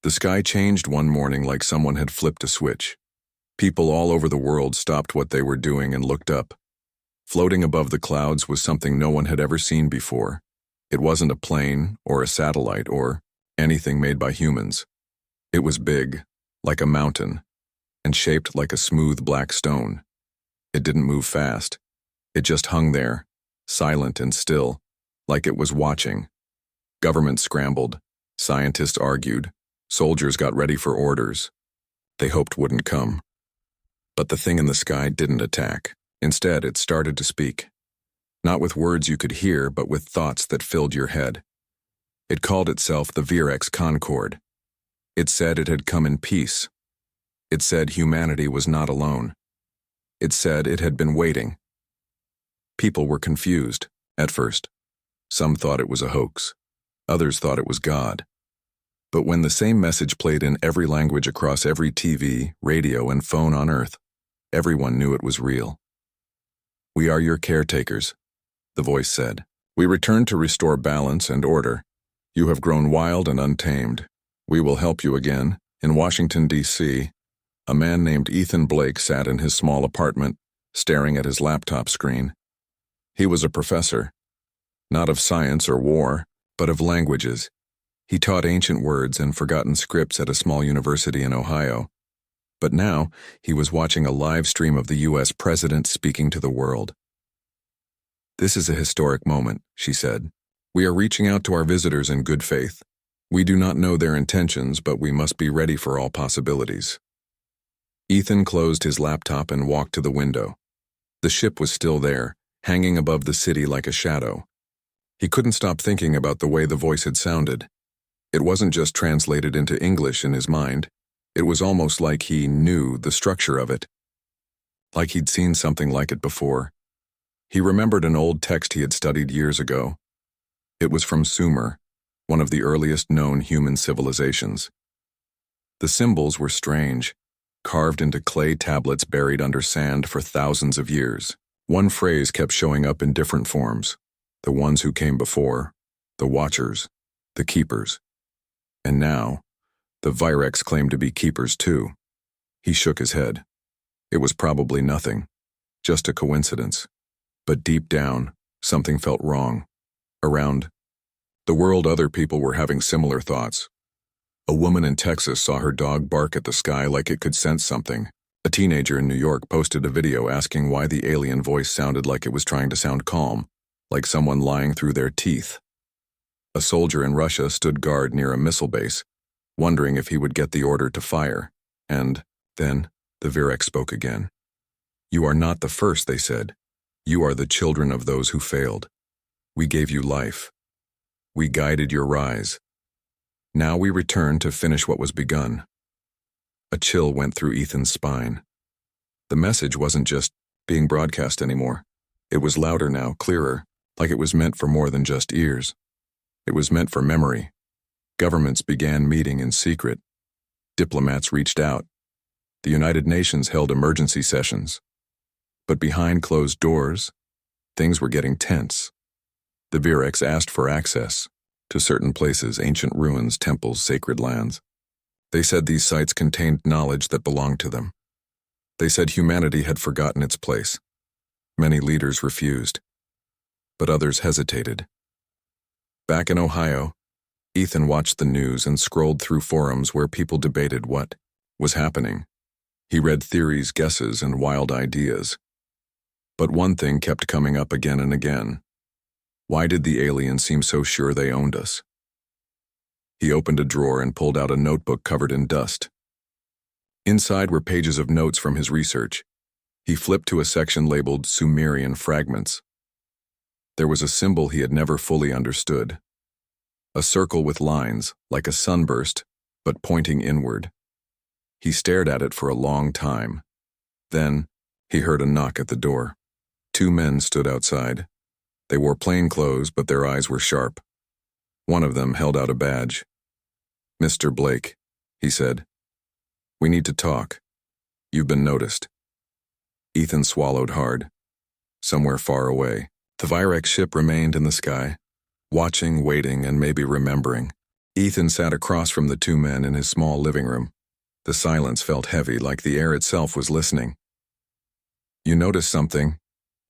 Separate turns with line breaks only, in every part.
The sky changed one morning like someone had flipped a switch. People all over the world stopped what they were doing and looked up. Floating above the clouds was something no one had ever seen before. It wasn't a plane or a satellite or anything made by humans. It was big, like a mountain, and shaped like a smooth black stone. It didn't move fast. It just hung there, silent and still, like it was watching. Governments scrambled. Scientists argued. Soldiers got ready for orders. They hoped wouldn't come. But the thing in the sky didn't attack. Instead, it started to speak. Not with words you could hear, but with thoughts that filled your head. It called itself the Virex Concord. It said it had come in peace. It said humanity was not alone. It said it had been waiting. People were confused, at first. Some thought it was a hoax. Others thought it was God. But when the same message played in every language across every TV, radio, and phone on Earth, everyone knew it was real. "We are your caretakers," the voice said. "We return to restore balance and order. You have grown wild and untamed. We will help you again." In Washington, D.C., a man named Ethan Blake sat in his small apartment, staring at his laptop screen. He was a professor, not of science or war, but of languages. He taught ancient words and forgotten scripts at a small university in Ohio. But now, he was watching a live stream of the U.S. president speaking to the world. "This is a historic moment," she said. "We are reaching out to our visitors in good faith. We do not know their intentions, but we must be ready for all possibilities." Ethan closed his laptop and walked to the window. The ship was still there, hanging above the city like a shadow. He couldn't stop thinking about the way the voice had sounded. It wasn't just translated into English in his mind. It was almost like he knew the structure of it. Like he'd seen something like it before. He remembered an old text he had studied years ago. It was from Sumer, one of the earliest known human civilizations. The symbols were strange, carved into clay tablets buried under sand for thousands of years. One phrase kept showing up in different forms: the ones who came before, the watchers, the keepers. And now, the Virex claimed to be keepers too. He shook his head. It was probably nothing, just a coincidence. But deep down, something felt wrong. Around the world, other people were having similar thoughts. A woman in Texas saw her dog bark at the sky like it could sense something. A teenager in New York posted a video asking why the alien voice sounded like it was trying to sound calm, like someone lying through their teeth. A soldier in Russia stood guard near a missile base, wondering if he would get the order to fire. And then the Virex spoke again. "You are not the first," they said. "You are the children of those who failed. We gave you life. We guided your rise. Now we return to finish what was begun." A chill went through Ethan's spine. The message wasn't just being broadcast anymore. It was louder now, clearer, like it was meant for more than just ears. It was meant for memory. Governments began meeting in secret. Diplomats reached out. The United Nations held emergency sessions. But behind closed doors, things were getting tense. The Virex asked for access to certain places, ancient ruins, temples, sacred lands. They said these sites contained knowledge that belonged to them. They said humanity had forgotten its place. Many leaders refused, but others hesitated. Back in Ohio, Ethan watched the news and scrolled through forums where people debated what was happening. He read theories, guesses, and wild ideas. But one thing kept coming up again and again. Why did the aliens seem so sure they owned us? He opened a drawer and pulled out a notebook covered in dust. Inside were pages of notes from his research. He flipped to a section labeled Sumerian Fragments. There was a symbol he had never fully understood. A circle with lines, like a sunburst, but pointing inward. He stared at it for a long time. Then, he heard a knock at the door. 2 men stood outside. They wore plain clothes, but their eyes were sharp. One of them held out a badge. "Mr. Blake," he said. "We need to talk. You've been noticed." Ethan swallowed hard. Somewhere far away, the Virex ship remained in the sky, watching, waiting, and maybe remembering. Ethan sat across from the two men in his small living room. The silence felt heavy, like the air itself was listening. "You noticed something?"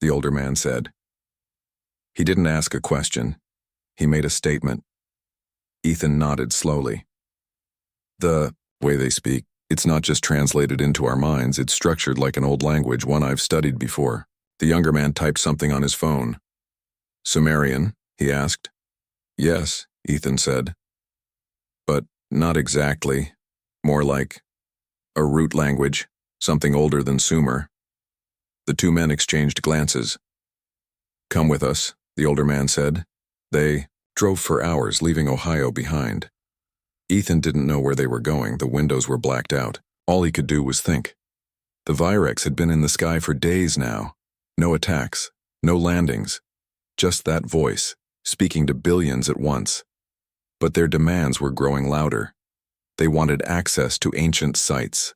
the older man said. He didn't ask a question. He made a statement. Ethan nodded slowly. "The way they speak, it's not just translated into our minds, it's structured like an old language, one I've studied before." The younger man typed something on his phone. "Sumerian?" he asked. "Yes," Ethan said. "But not exactly. More like a root language, something older than Sumer." The two men exchanged glances. "Come with us," the older man said. They drove for hours, leaving Ohio behind. Ethan didn't know where they were going. The windows were blacked out. All he could do was think. The Virex had been in the sky for days now. No attacks, no landings. Just that voice, speaking to billions at once. But their demands were growing louder. They wanted access to ancient sites,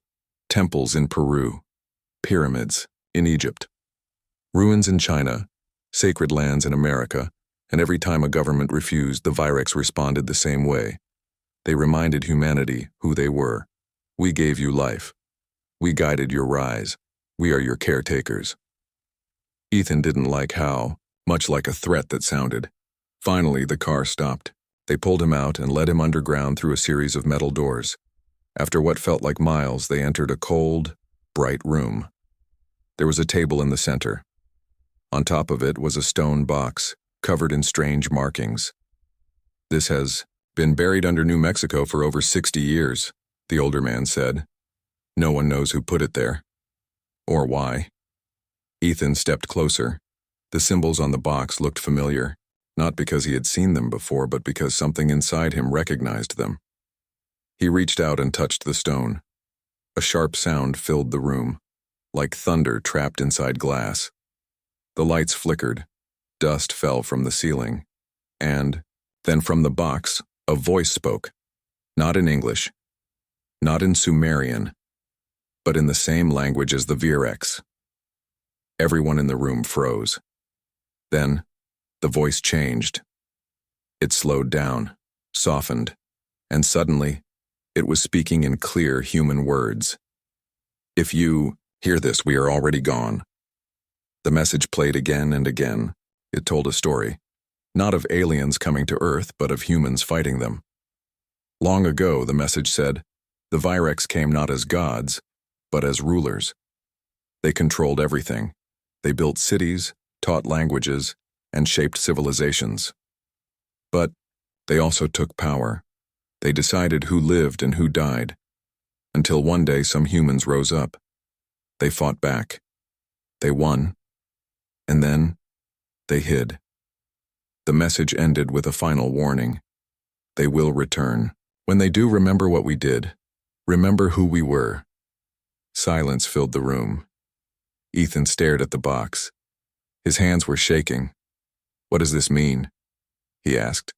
temples in Peru, pyramids in Egypt, ruins in China, sacred lands in America, and every time a government refused, the Virex responded the same way. They reminded humanity who they were. "We gave you life. We guided your rise. We are your caretakers." Ethan didn't like how, much like a threat that sounded. Finally, the car stopped. They pulled him out and led him underground through a series of metal doors. After what felt like miles, they entered a cold, bright room. There was a table in the center. On top of it was a stone box, covered in strange markings. "This has been buried under New Mexico for over 60 years, the older man said. "No one knows who put it there. Or why." Ethan stepped closer. The symbols on the box looked familiar, not because he had seen them before, but because something inside him recognized them. He reached out and touched the stone. A sharp sound filled the room, like thunder trapped inside glass. The lights flickered, dust fell from the ceiling, and then from the box, a voice spoke. Not in English, not in Sumerian, but in the same language as the Virex. Everyone in the room froze. Then, the voice changed. It slowed down, softened, and suddenly, it was speaking in clear human words. "If you hear this, we are already gone." The message played again and again. It told a story, not of aliens coming to Earth, but of humans fighting them. Long ago, the message said, the Virex came not as gods, but as rulers. They controlled everything. They built cities, taught languages, and shaped civilizations. But they also took power. They decided who lived and who died, until one day some humans rose up. They fought back. They won. And then, they hid. The message ended with a final warning. They will return. When they do, remember what we did. Remember who we were. Silence filled the room. Ethan stared at the box. His hands were shaking. "What does this mean?" he asked.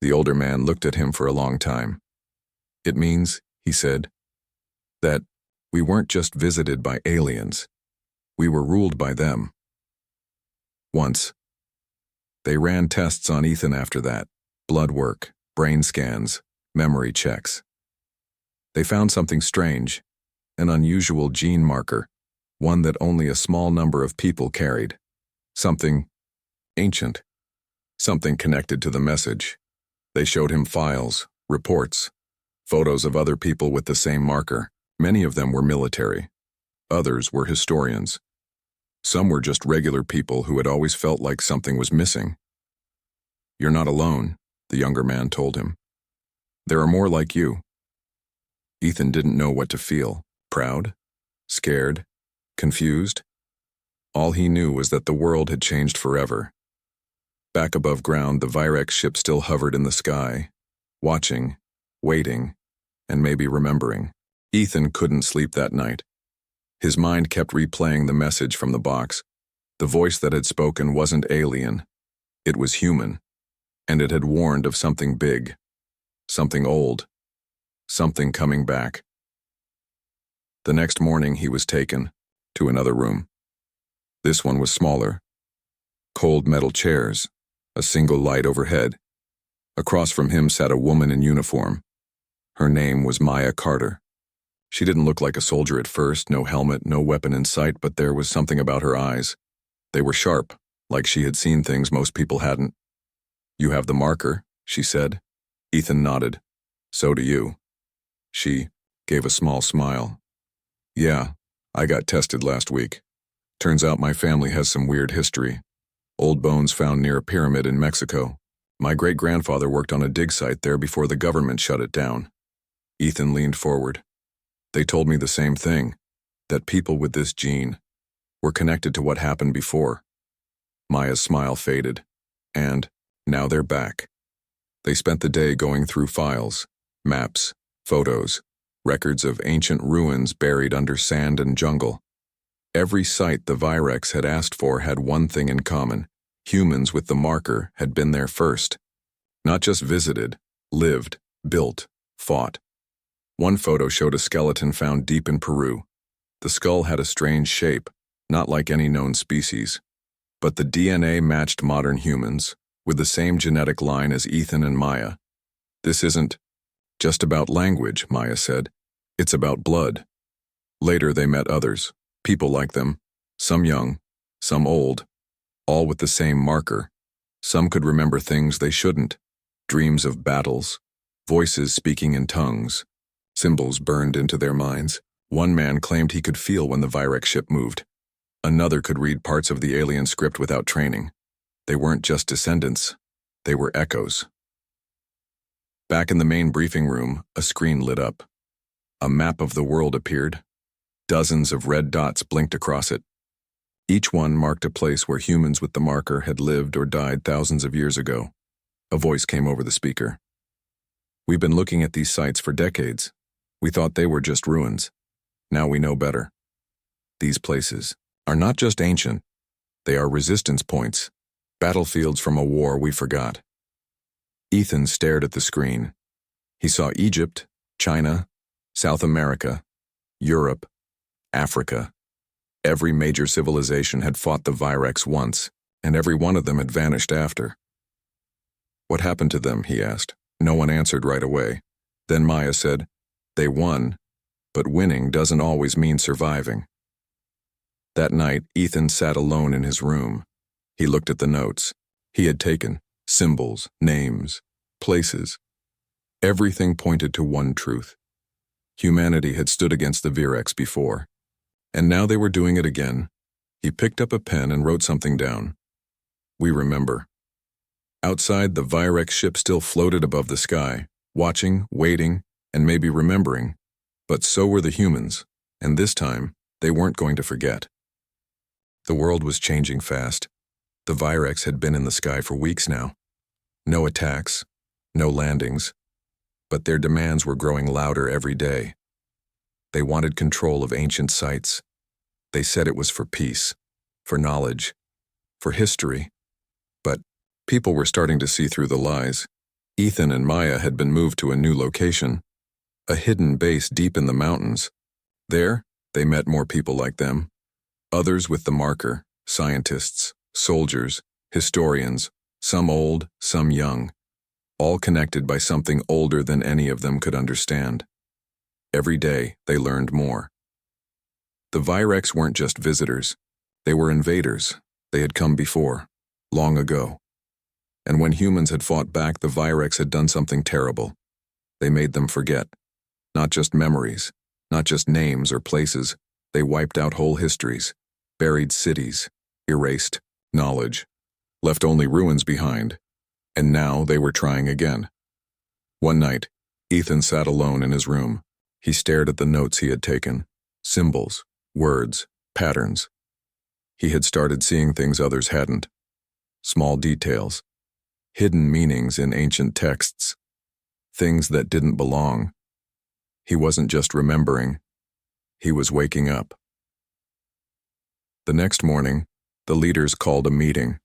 The older man looked at him for a long time. "It means," he said, "that we weren't just visited by aliens. We were ruled by them." Once. They ran tests on Ethan after that. Blood work, brain scans, memory checks. They found something strange, an unusual gene marker, one that only a small number of people carried. Something ancient, something connected to the message. They showed him files, reports, photos of other people with the same marker. Many of them were military. Others were historians. Some were just regular people who had always felt like something was missing. "You're not alone," the younger man told him. "There are more like you." Ethan didn't know what to feel. Proud? Scared? Confused? All he knew was that the world had changed forever. Back above ground, the Virex ship still hovered in the sky, watching, waiting, and maybe remembering. Ethan couldn't sleep that night. His mind kept replaying the message from the box. The voice that had spoken wasn't alien. It was human, and it had warned of something big, something old, something coming back. The next morning he was taken to another room. This one was smaller. Cold metal chairs, a single light overhead. Across from him sat a woman in uniform. Her name was Maya Carter. She didn't look like a soldier at first, no helmet, no weapon in sight, but there was something about her eyes. They were sharp, like she had seen things most people hadn't. "You have the marker," she said. Ethan nodded. "So do you." She gave a small smile. "Yeah, I got tested last week. Turns out my family has some weird history. Old bones found near a pyramid in Mexico. My great-grandfather worked on a dig site there before the government shut it down." Ethan leaned forward. "They told me the same thing, that people with this gene were connected to what happened before." Maya's smile faded. "And now they're back." They spent the day going through files, maps, photos, records of ancient ruins buried under sand and jungle. Every site the Virex had asked for had one thing in common. Humans with the marker had been there first. Not just visited, lived, built, fought. One photo showed a skeleton found deep in Peru. The skull had a strange shape, not like any known species. But the DNA matched modern humans, with the same genetic line as Ethan and Maya. "This isn't just about language," Maya said. "It's about blood." Later they met others, people like them, some young, some old, all with the same marker. Some could remember things they shouldn't, dreams of battles, voices speaking in tongues, symbols burned into their minds. One man claimed he could feel when the Virex ship moved. Another could read parts of the alien script without training. They weren't just descendants, they were echoes. Back in the main briefing room, a screen lit up. A map of the world appeared. Dozens of red dots blinked across it. Each one marked a place where humans with the marker had lived or died thousands of years ago. A voice came over the speaker. "We've been looking at these sites for decades. We thought they were just ruins. Now we know better. These places are not just ancient, they are resistance points, battlefields from a war we forgot." Ethan stared at the screen. He saw Egypt, China, South America, Europe, Africa. Every major civilization had fought the Virex once, and every one of them had vanished after. "What happened to them?" he asked. No one answered right away. Then Maya said, "They won, but winning doesn't always mean surviving." That night, Ethan sat alone in his room. He looked at the notes he had taken, symbols, names, places. Everything pointed to one truth. Humanity had stood against the Virex before, and now they were doing it again. He picked up a pen and wrote something down. "We remember." Outside, the Virex ship still floated above the sky, watching, waiting, and maybe remembering. But so were the humans, and this time, they weren't going to forget. The world was changing fast. The Virex had been in the sky for weeks now. No attacks, no landings, but their demands were growing louder every day. They wanted control of ancient sites. They said it was for peace, for knowledge, for history. But people were starting to see through the lies. Ethan and Maya had been moved to a new location, a hidden base deep in the mountains. There, they met more people like them, others with the marker, scientists, soldiers, historians, some old, some young, all connected by something older than any of them could understand. Every day, they learned more. The Virex weren't just visitors. They were invaders. They had come before, long ago. And when humans had fought back, the Virex had done something terrible. They made them forget. Not just memories, not just names or places. They wiped out whole histories, buried cities, erased knowledge, left only ruins behind. And now they were trying again. One night, Ethan sat alone in his room. He stared at the notes he had taken, symbols, words, patterns. He had started seeing things others hadn't. Small details, hidden meanings in ancient texts, things that didn't belong. He wasn't just remembering, he was waking up. The next morning, the leaders called a meeting.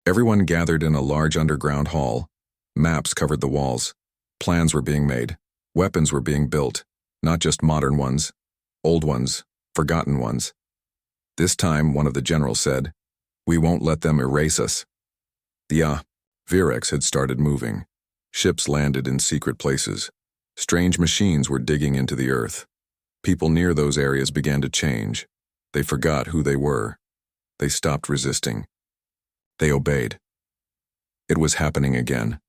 Everyone gathered in a large underground hall. Maps covered the walls. Plans were being made. Weapons were being built, not just modern ones, old ones, forgotten ones. This time, one of the generals said, "We won't let them erase us." The Virex had started moving. Ships landed in secret places. Strange machines were digging into the earth. People near those areas began to change. They forgot who they were. They stopped resisting. They obeyed. It was happening again.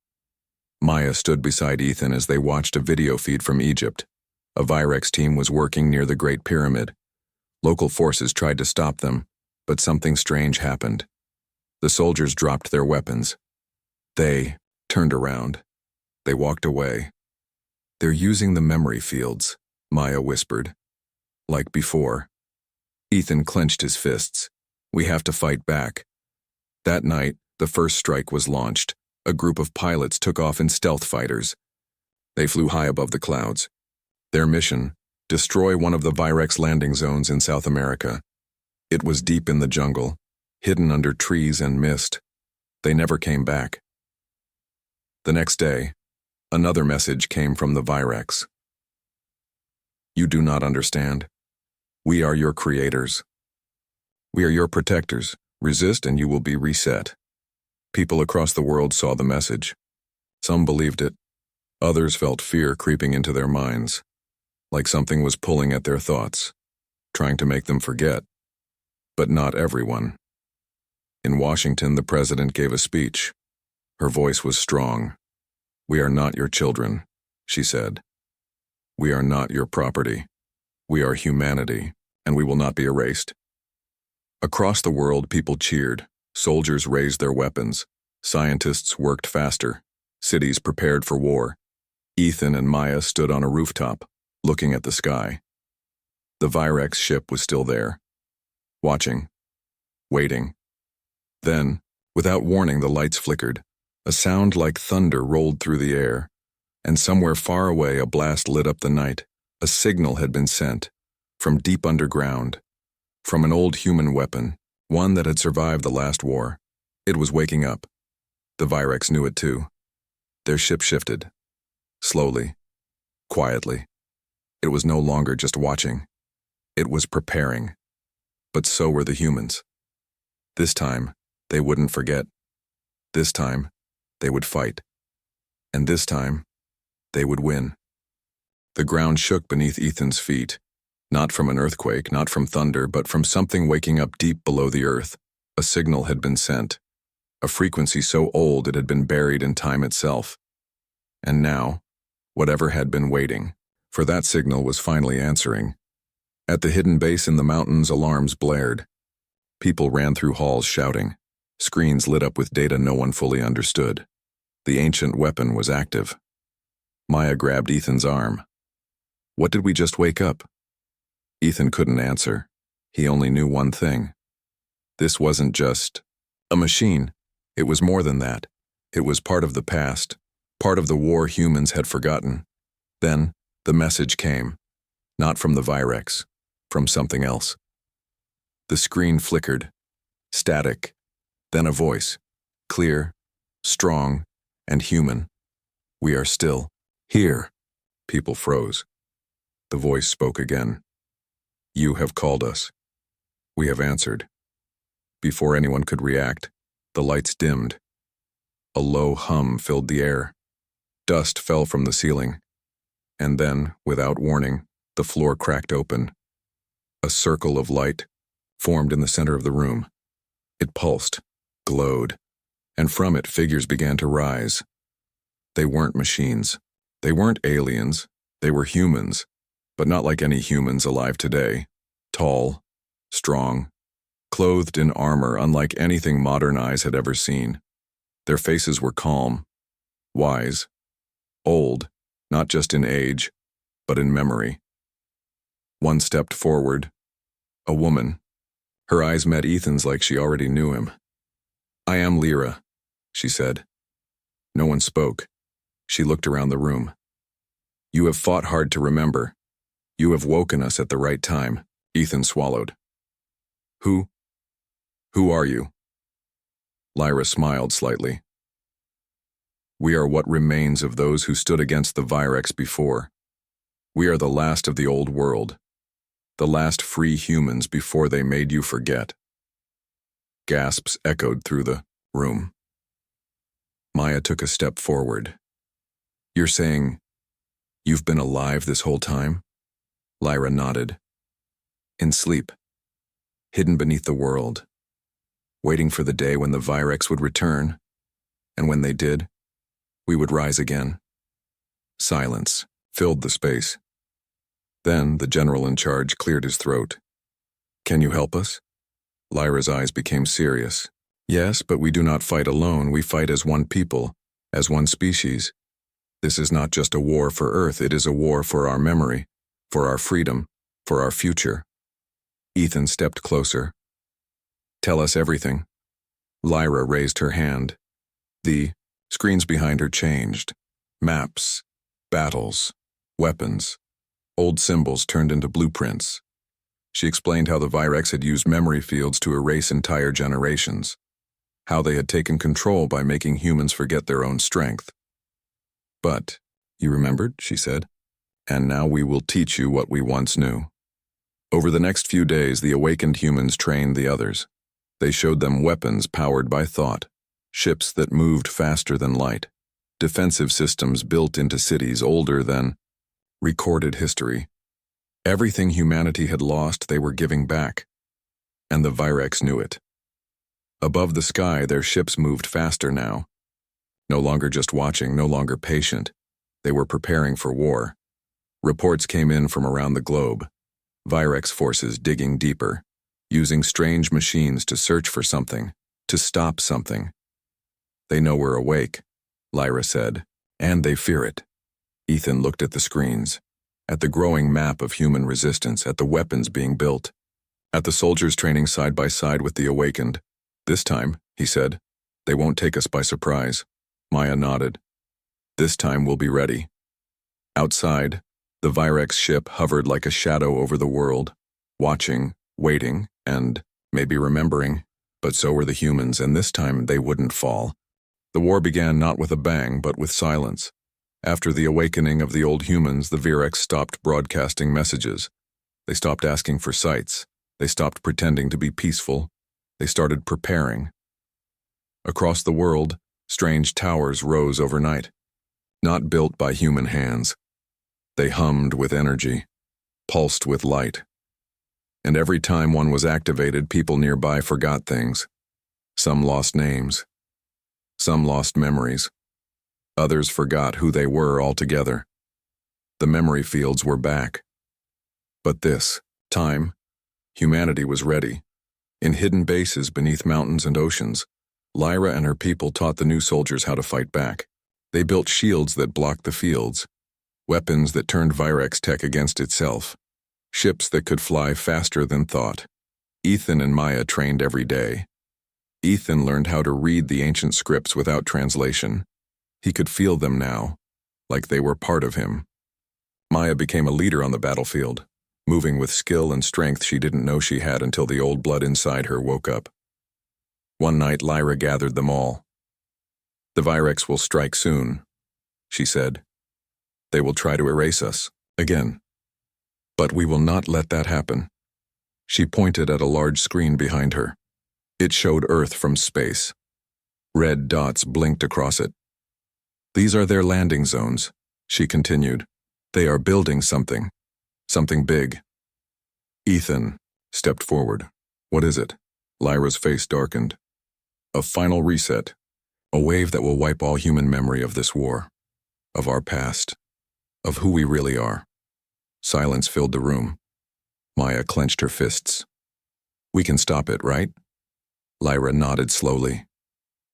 Maya stood beside Ethan as they watched a video feed from Egypt. A Virex team was working near the Great Pyramid. Local forces tried to stop them, but something strange happened. The soldiers dropped their weapons. They turned around. They walked away. "They're using the memory fields," Maya whispered. "Like before." Ethan clenched his fists. "We have to fight back." That night, the first strike was launched. A group of pilots took off in stealth fighters. They flew high above the clouds. Their mission: destroy one of the Virex landing zones in South America. It was deep in the jungle, hidden under trees and mist. They never came back. The next day, another message came from the Virex. "You do not understand. We are your creators. We are your protectors. Resist and you will be reset." People across the world saw the message. Some believed it. Others felt fear creeping into their minds, like something was pulling at their thoughts, trying to make them forget. But not everyone. In Washington, the president gave a speech. Her voice was strong. "We are not your children," she said. "We are not your property. We are humanity, and we will not be erased." Across the world, people cheered. Soldiers raised their weapons. Scientists worked faster. Cities prepared for war. Ethan and Maya stood on a rooftop, looking at the sky. The Virex ship was still there, watching, waiting. Then, without warning, the lights flickered. A sound like thunder rolled through the air, and somewhere far away a blast lit up the night. A signal had been sent, from deep underground, from an old human weapon, one that had survived the last war. It was waking up. The Virex knew it too. Their ship shifted. Slowly, quietly. It was no longer just watching. It was preparing. But so were the humans. This time, they wouldn't forget. This time, they would fight. And this time, they would win. The ground shook beneath Ethan's feet. Not from an earthquake, not from thunder, but from something waking up deep below the earth. A signal had been sent. A frequency so old it had been buried in time itself. And now, whatever had been waiting for that signal was finally answering. At the hidden base in the mountains, alarms blared. People ran through halls shouting. Screens lit up with data no one fully understood. The ancient weapon was active. Maya grabbed Ethan's arm. "What did we just wake up?" Ethan couldn't answer. He only knew one thing. This wasn't just a machine. It was more than that. It was part of the past, part of the war humans had forgotten. Then, the message came. Not from the Virex, from something else. The screen flickered. Static. Then a voice. Clear, strong, and human. "We are still here." People froze. The voice spoke again. "You have called us. We have answered." Before anyone could react, the lights dimmed. A low hum filled the air. Dust fell from the ceiling. And then, without warning, the floor cracked open. A circle of light formed in the center of the room. It pulsed, glowed, and from it figures began to rise. They weren't machines. They weren't aliens. They were humans. But not like any humans alive today. Tall, strong, clothed in armor unlike anything modern eyes had ever seen. Their faces were calm, wise, old, not just in age, but in memory. One stepped forward, a woman. Her eyes met Ethan's like she already knew him. "I am Lyra," she said. No one spoke. She looked around the room. "You have fought hard to remember. You have woken us at the right time." Ethan swallowed. Who are you?" Lyra smiled slightly. "We are what remains of those who stood against the Virex before. We are the last of the old world. The last free humans before they made you forget." Gasps echoed through the room. Maya took a step forward. You're saying you've been alive this whole time? Lyra nodded. In sleep, hidden beneath the world, waiting for the day when the Virex would return, and when they did, we would rise again. Silence filled the space. Then the general in charge cleared his throat. Can you help us? Lyra's eyes became serious. Yes, but we do not fight alone. We fight as one people, as one species. This is not just a war for Earth, it is a war for our memory, for our freedom, for our future. Ethan stepped closer. Tell us everything. Lyra raised her hand. The screens behind her changed. Maps, battles, weapons. Old symbols turned into blueprints. She explained how the Virex had used memory fields to erase entire generations, how they had taken control by making humans forget their own strength. But, you remembered, she said, and now we will teach you what we once knew. Over the next few days, the awakened humans trained the others. They showed them weapons powered by thought, ships that moved faster than light, defensive systems built into cities older than recorded history. Everything humanity had lost, they were giving back, and the Virex knew it. Above the sky, their ships moved faster now. No longer just watching, no longer patient. They were preparing for war. Reports came in from around the globe. Virex forces digging deeper, using strange machines to search for something, to stop something. They know we're awake, Lyra said, and they fear it. Ethan looked at the screens, at the growing map of human resistance, at the weapons being built, at the soldiers training side by side with the awakened. This time, he said, they won't take us by surprise. Maya nodded. This time we'll be ready. Outside, the Virex ship hovered like a shadow over the world, watching, waiting, and maybe remembering, but so were the humans, and this time they wouldn't fall. The war began not with a bang, but with silence. After the awakening of the old humans, the Virex stopped broadcasting messages. They stopped asking for sights. They stopped pretending to be peaceful. They started preparing. Across the world, strange towers rose overnight, not built by human hands. They hummed with energy, pulsed with light. And every time one was activated, people nearby forgot things. Some lost names. Some lost memories. Others forgot who they were altogether. The memory fields were back. But this time, humanity was ready. In hidden bases beneath mountains and oceans, Lyra and her people taught the new soldiers how to fight back. They built shields that blocked the fields, weapons that turned Virex tech against itself, ships that could fly faster than thought. Ethan and Maya trained every day. Ethan learned how to read the ancient scripts without translation. He could feel them now, like they were part of him. Maya became a leader on the battlefield, moving with skill and strength she didn't know she had until the old blood inside her woke up. One night, Lyra gathered them all. The Virex will strike soon, she said. They will try to erase us, again. But we will not let that happen. She pointed at a large screen behind her. It showed Earth from space. Red dots blinked across it. These are their landing zones, she continued. They are building something big. Ethan stepped forward. What is it? Lyra's face darkened. A final reset, a wave that will wipe all human memory of this war, of our past, of who we really are. Silence filled the room. Maya clenched her fists. We can stop it, right? Lyra nodded slowly.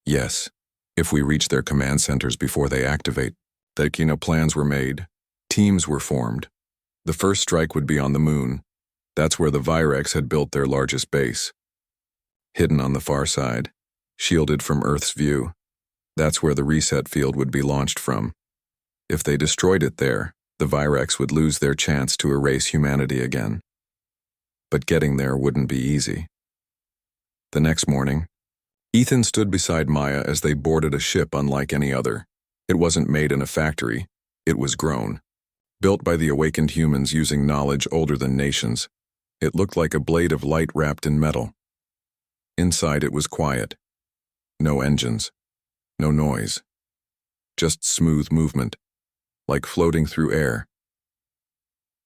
Yes, if we reach their command centers before they activate. Plans were made. Teams were formed. The first strike would be on the moon. That's where the Virex had built their largest base. Hidden on the far side, shielded from Earth's view. That's where the reset field would be launched from. If they destroyed it there, the Virex would lose their chance to erase humanity again. But getting there wouldn't be easy. The next morning, Ethan stood beside Maya as they boarded a ship unlike any other. It wasn't made in a factory. It was grown. Built by the awakened humans using knowledge older than nations. It looked like a blade of light wrapped in metal. Inside it was quiet. No engines. No noise. Just smooth movement. like floating through air.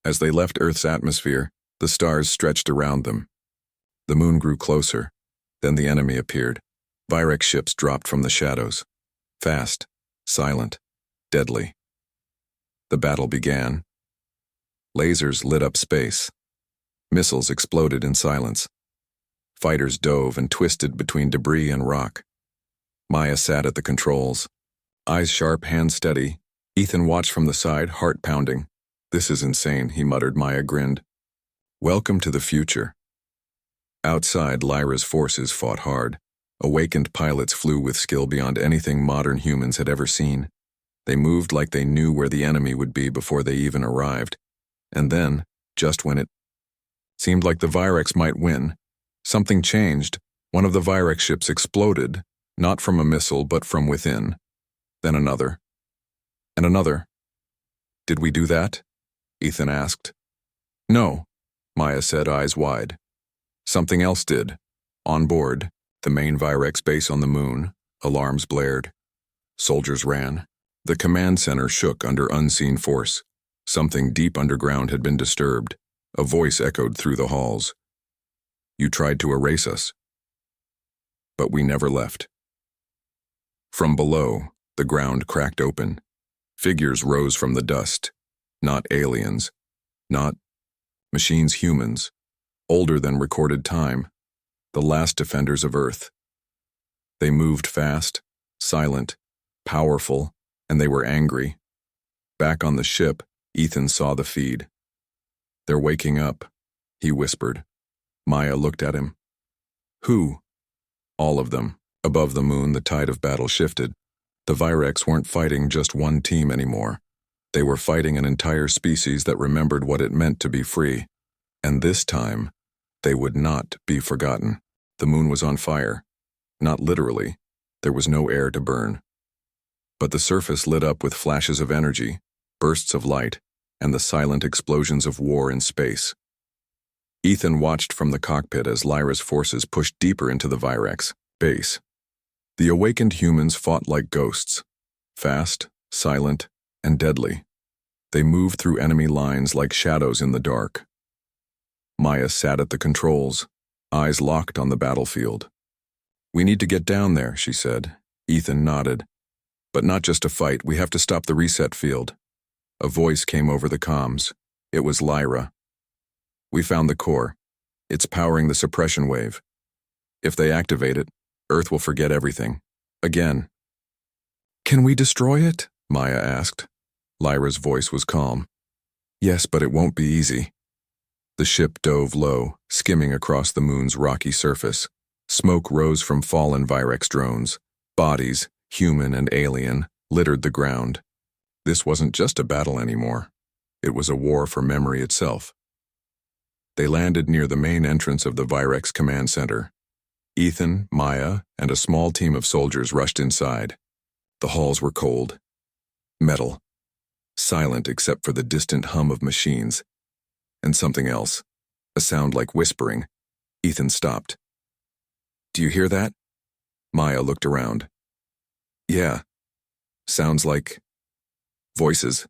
As they left Earth's atmosphere, the stars stretched around them. The moon grew closer. Then the enemy appeared. Virex ships dropped from the shadows. Fast, silent, deadly. The battle began. Lasers lit up space. Missiles exploded in silence. Fighters dove and twisted between debris and rock. Maya sat at the controls. Eyes sharp, hands steady. Ethan watched from the side, heart pounding. "This is insane," he muttered. Maya grinned. "Welcome to the future." Outside, Lyra's forces fought hard. Awakened pilots flew with skill beyond anything modern humans had ever seen. They moved like they knew where the enemy would be before they even arrived. And then, just when it seemed like the Virex might win, something changed. One of the Virex ships exploded, not from a missile but from within. Then another. And another. "Did we do that?" Ethan asked. "No," Maya said, eyes wide. "Something else did." On board, the main Virex base on the moon, alarms blared. Soldiers ran. The command center shook under unseen force. Something deep underground had been disturbed. A voice echoed through the halls. "You tried to erase us. But we never left." From below, the ground cracked open. Figures rose from the dust. Not aliens. Not machines, humans. Older than recorded time. The last defenders of Earth. They moved fast, silent, powerful, and they were angry. Back on the ship, Ethan saw the feed. "They're waking up," he whispered. Maya looked at him. "Who?" "All of them." Above the moon, the tide of battle shifted. The Virex weren't fighting just one team anymore. They were fighting an entire species that remembered what it meant to be free. And this time, they would not be forgotten. The moon was on fire. Not literally. There was no air to burn. But the surface lit up with flashes of energy, bursts of light, and the silent explosions of war in space. Ethan watched from the cockpit as Lyra's forces pushed deeper into the Virex base. The awakened humans fought like ghosts. Fast, silent, and deadly. They moved through enemy lines like shadows in the dark. Maya sat at the controls, eyes locked on the battlefield. "We need to get down there," she said. Ethan nodded. "But not just to fight, we have to stop the reset field." A voice came over the comms. It was Lyra. "We found the core. It's powering the suppression wave. If they activate it, Earth will forget everything. Again." "Can we destroy it?" Maya asked. Lyra's voice was calm. "Yes, but it won't be easy." The ship dove low, skimming across the moon's rocky surface. Smoke rose from fallen Virex drones. Bodies, human and alien, littered the ground. This wasn't just a battle anymore. It was a war for memory itself. They landed near the main entrance of the Virex command center. Ethan, Maya, and a small team of soldiers rushed inside. The halls were cold. Metal. Silent except for the distant hum of machines. And something else. A sound like whispering. Ethan stopped. "Do you hear that?" Maya looked around. "Yeah. Sounds like voices."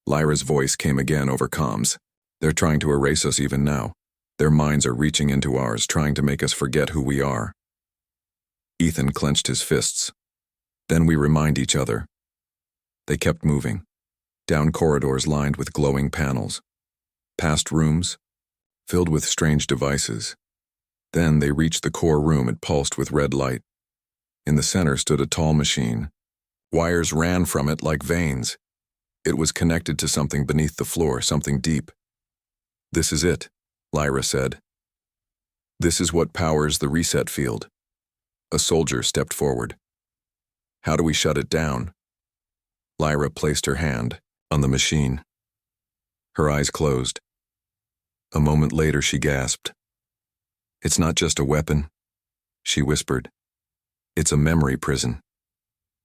Lyra's voice came again over comms. "They're trying to erase us even now. Their minds are reaching into ours, trying to make us forget who we are." Ethan clenched his fists. "Then we remind each other." They kept moving. Down corridors lined with glowing panels. Past rooms, filled with strange devices. Then they reached the core room. It pulsed with red light. In the center stood a tall machine. Wires ran from it like veins. It was connected to something beneath the floor, something deep. "This is it," Lyra said. "This is what powers the reset field." A soldier stepped forward. "How do we shut it down?" Lyra placed her hand on the machine. Her eyes closed. A moment later she gasped. "It's not just a weapon," she whispered. "It's a memory prison.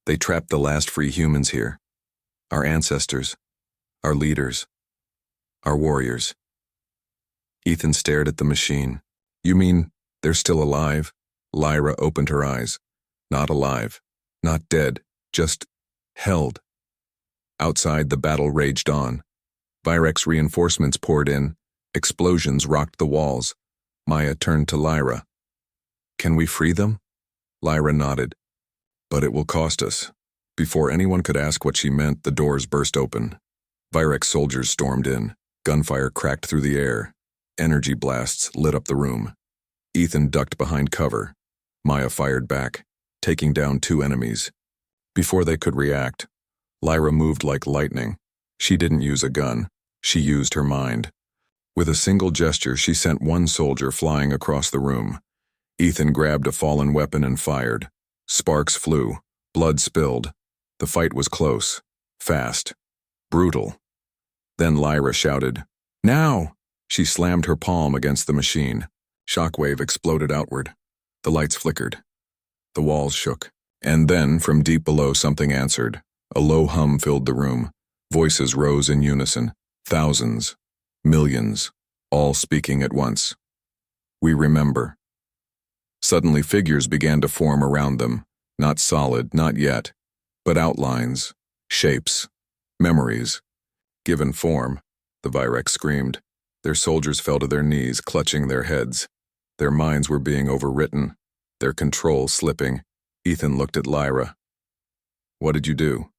They trapped the last free humans here. Our ancestors, our leaders, our warriors." Ethan stared at the machine. "You mean they're still alive?" Lyra opened her eyes. "Not alive. Not dead. Just held." Outside, the battle raged on. Virex reinforcements poured in. Explosions rocked the walls. Maya turned to Lyra. "Can we free them?" Lyra nodded. "But it will cost us." Before anyone could ask what she meant, the doors burst open. Virex soldiers stormed in. Gunfire cracked through the air. Energy blasts lit up the room. Ethan ducked behind cover. Maya fired back, taking down 2 enemies. Before they could react, Lyra moved like lightning. She didn't use a gun. She used her mind. With a single gesture, she sent 1 soldier flying across the room. Ethan grabbed a fallen weapon and fired. Sparks flew. Blood spilled. The fight was close. Fast. Brutal. Then Lyra shouted, "Now!" She slammed her palm against the machine. Shockwave exploded outward. The lights flickered. The walls shook. And then, from deep below, something answered. A low hum filled the room. Voices rose in unison. Thousands. Millions. All speaking at once. "We remember." Suddenly figures began to form around them. Not solid, not yet. But outlines. Shapes. Memories. Given form, the Virex screamed. Their soldiers fell to their knees, clutching their heads. Their minds were being overwritten. Their control slipping. Ethan looked at Lyra. "What did you do?"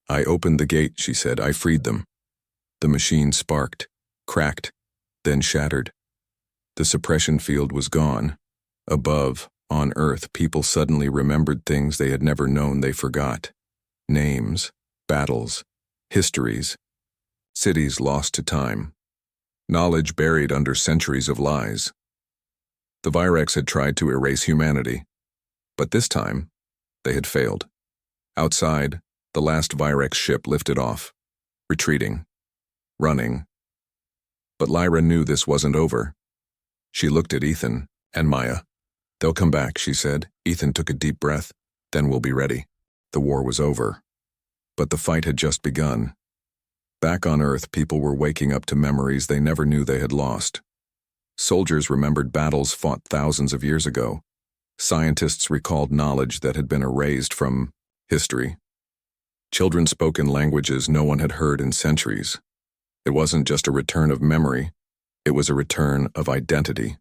"I opened the gate," she said. "I freed them." The machine sparked, cracked, then shattered. The suppression field was gone. Above, on Earth, people suddenly remembered things they had never known they forgot. Names, battles, histories, cities lost to time. Knowledge buried under centuries of lies. The Virex had tried to erase humanity, but this time, they had failed. Outside, the last Virex ship lifted off, retreating, running. But Lyra knew this wasn't over. She looked at Ethan and Maya. "They'll come back," she said. Ethan took a deep breath. "Then we'll be ready." The war was over. But the fight had just begun. Back on Earth, people were waking up to memories they never knew they had lost. Soldiers remembered battles fought thousands of years ago. Scientists recalled knowledge that had been erased from history. Children spoke in languages no one had heard in centuries. It wasn't just a return of memory, it was a return of identity.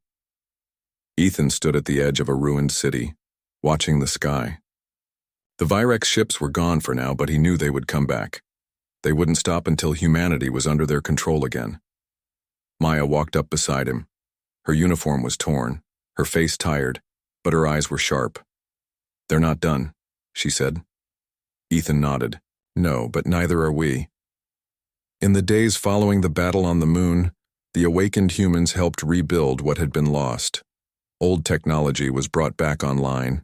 Ethan stood at the edge of a ruined city, watching the sky. The Virex ships were gone for now, but he knew they would come back. They wouldn't stop until humanity was under their control again. Maya walked up beside him. Her uniform was torn, her face tired, but her eyes were sharp. "They're not done," she said. Ethan nodded. "No, but neither are we." In the days following the battle on the moon, the awakened humans helped rebuild what had been lost. Old technology was brought back online.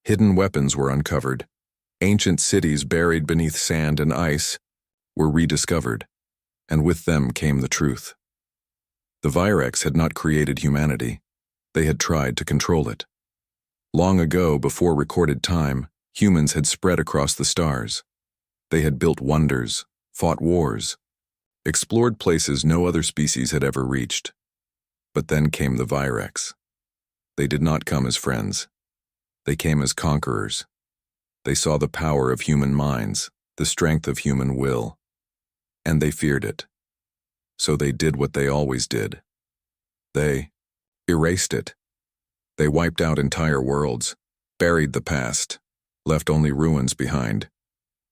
Hidden weapons were uncovered. Ancient cities buried beneath sand and ice were rediscovered, and with them came the truth. The Virex had not created humanity. They had tried to control it. Long ago, before recorded time, humans had spread across the stars. They had built wonders, fought wars, explored places no other species had ever reached. But then came the Virex. They did not come as friends. They came as conquerors. They saw the power of human minds, the strength of human will, and they feared it. So they did what they always did. They erased it. They wiped out entire worlds, buried the past, left only ruins behind.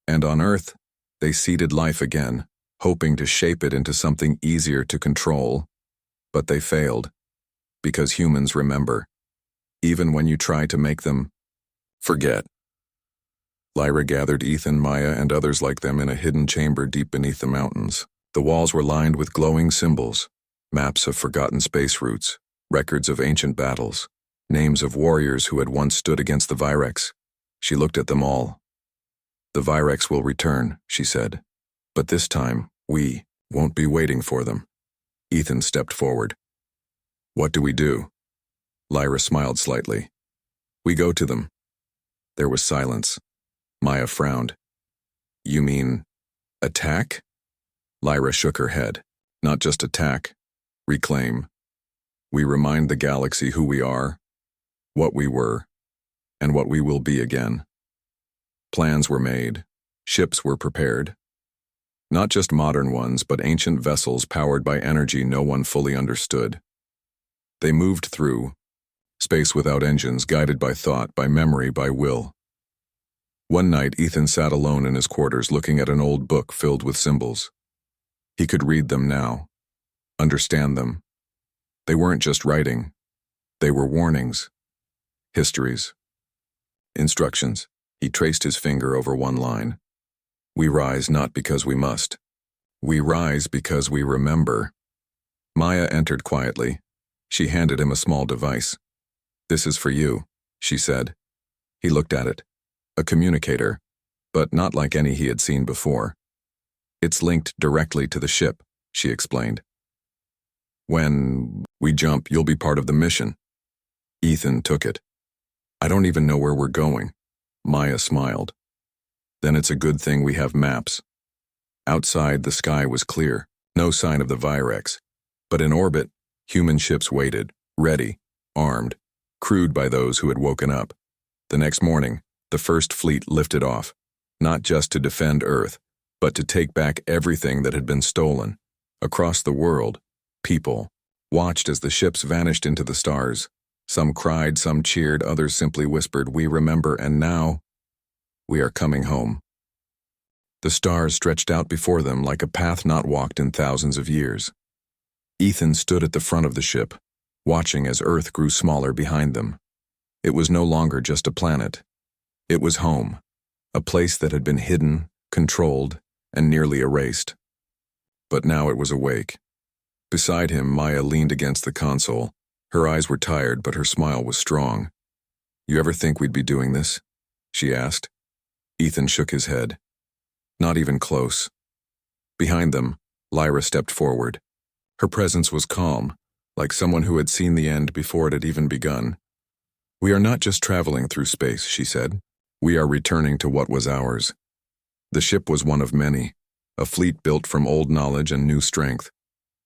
And on Earth, they seeded life again, hoping to shape it into something easier to control. But they failed, because humans remember, even when you try to make them forget. Lyra gathered Ethan, Maya, and others like them in a hidden chamber deep beneath the mountains. The walls were lined with glowing symbols, maps of forgotten space routes, records of ancient battles, names of warriors who had once stood against the Virex. She looked at them all. "The Virex will return," she said. "But this time, we won't be waiting for them." Ethan stepped forward. "What do we do?" Lyra smiled slightly. "We go to them." There was silence. Maya frowned. "You mean attack?" Lyra shook her head. "Not just attack. Reclaim. We remind the galaxy who we are, what we were, and what we will be again." Plans were made. Ships were prepared. Not just modern ones, but ancient vessels powered by energy no one fully understood. They moved through space without engines, guided by thought, by memory, by will. One night, Ethan sat alone in his quarters looking at an old book filled with symbols. He could read them now, understand them. They weren't just writing. They were warnings, histories, instructions. He traced his finger over one line. We rise not because we must. We rise because we remember. Maya entered quietly. She handed him a small device. This is for you, she said. He looked at it. A communicator, but not like any he had seen before. It's linked directly to the ship, she explained. When we jump, you'll be part of the mission. Ethan took it. I don't even know where we're going. Maya smiled. Then it's a good thing we have maps. Outside, the sky was clear, no sign of the Virex. But in orbit, human ships waited, ready, armed, crewed by those who had woken up. The next morning, the first fleet lifted off, not just to defend Earth, but to take back everything that had been stolen. Across the world, people watched as the ships vanished into the stars. Some cried, some cheered, others simply whispered, "We remember, and now we are coming home." The stars stretched out before them like a path not walked in thousands of years. Ethan stood at the front of the ship, watching as Earth grew smaller behind them. It was no longer just a planet. It was home, a place that had been hidden, controlled, and nearly erased. But now it was awake. Beside him, Maya leaned against the console. Her eyes were tired, but her smile was strong. "You ever think we'd be doing this?" she asked. Ethan shook his head. Not even close. Behind them, Lyra stepped forward. Her presence was calm, like someone who had seen the end before it had even begun. "We are not just traveling through space," she said. "We are returning to what was ours." The ship was one of many, a fleet built from old knowledge and new strength.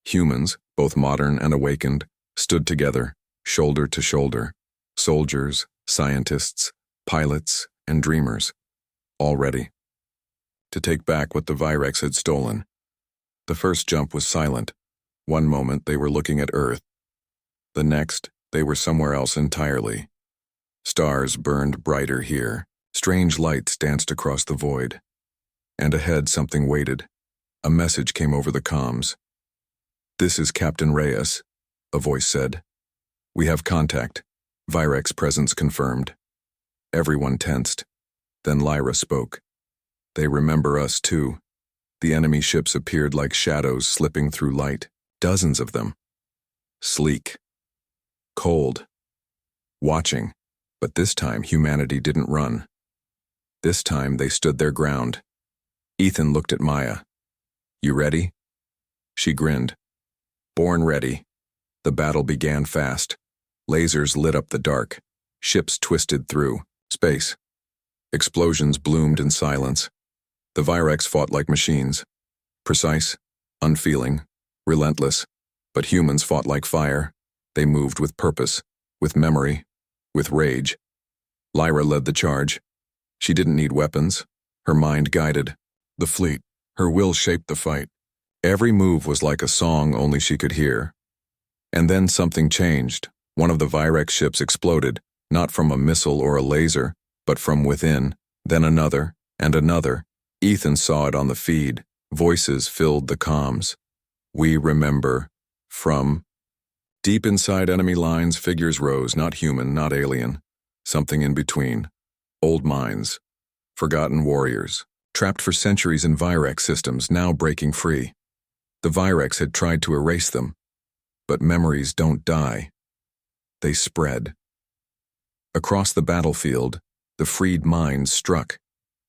Humans, both modern and awakened, stood together, shoulder to shoulder. Soldiers, scientists, pilots, and dreamers, all ready to take back what the Virex had stolen. The first jump was silent. One moment they were looking at Earth. The next, they were somewhere else entirely. Stars burned brighter here. Strange lights danced across the void. And ahead something waited. A message came over the comms. "This is Captain Reyes," a voice said. "We have contact. Virex presence confirmed." Everyone tensed. Then Lyra spoke. "They remember us too." The enemy ships appeared like shadows slipping through light. Dozens of them. Sleek. Cold. Watching. But this time humanity didn't run. This time they stood their ground. Ethan looked at Maya. "You ready?" She grinned. "Born ready." The battle began fast. Lasers lit up the dark. Ships twisted through space. Explosions bloomed in silence. The Virex fought like machines. Precise, unfeeling, relentless. But humans fought like fire. They moved with purpose, with memory, with rage. Lyra led the charge. She didn't need weapons. Her mind guided the fleet. Her will shaped the fight. Every move was like a song only she could hear. And then something changed. One of the Virex ships exploded, not from a missile or a laser, but from within, then another, and another. Ethan saw it on the feed. Voices filled the comms. "We remember." From deep inside enemy lines, figures rose, not human, not alien. Something in between. Old minds. Forgotten warriors. Trapped for centuries in Virex systems, now breaking free. The Virex had tried to erase them. But memories don't die. They spread. Across the battlefield, the freed minds struck.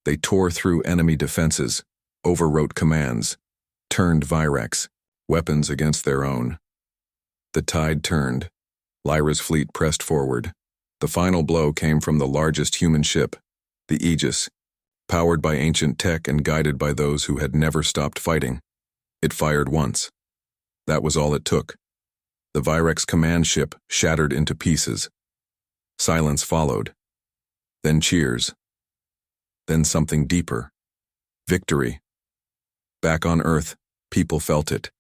They tore through enemy defenses, overwrote commands, turned Virex, weapons against their own. The tide turned. Lyra's fleet pressed forward. The final blow came from the largest human ship, the Aegis, powered by ancient tech and guided by those who had never stopped fighting. It fired once. That was all it took. The Virex command ship shattered into pieces. Silence followed. Then cheers. Then something deeper. Victory. Back on Earth, people felt it.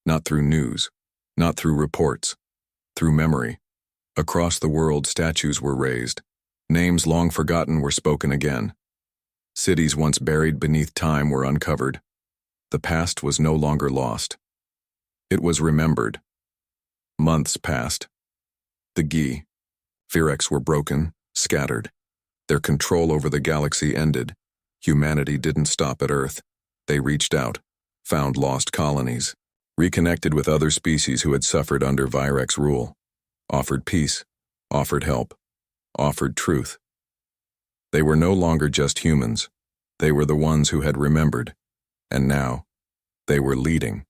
Not through news, not through reports, through memory. Across the world, statues were raised. Names long forgotten were spoken again. Cities once buried beneath time were uncovered. The past was no longer lost. It was remembered. Months passed. The Firex were broken, scattered. Their control over the galaxy ended. Humanity didn't stop at Earth. They reached out, found lost colonies, reconnected with other species who had suffered under Virex rule, offered peace, offered help, offered truth. They were no longer just humans. They were the ones who had remembered, and now, they were leading.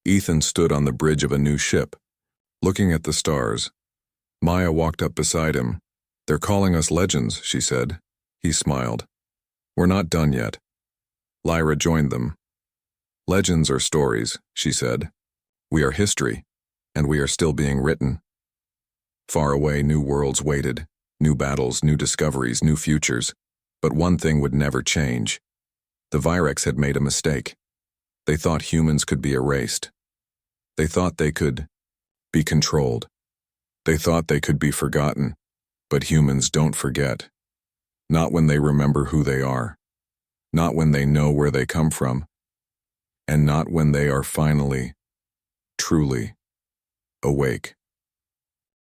Ethan stood on the bridge of a new ship, looking at the stars. Maya walked up beside him. "They're calling us legends," she said. He smiled. "We're not done yet." Lyra joined them. "Legends are stories," she said. "We are history, and we are still being written." Far away, new worlds waited, new battles, new discoveries, new futures. But one thing would never change. The Virex had made a mistake. They thought humans could be erased. They thought they could be controlled. They thought they could be forgotten. But humans don't forget. Not when they remember who they are. Not when they know where they come from. And not when they are finally, truly, awake.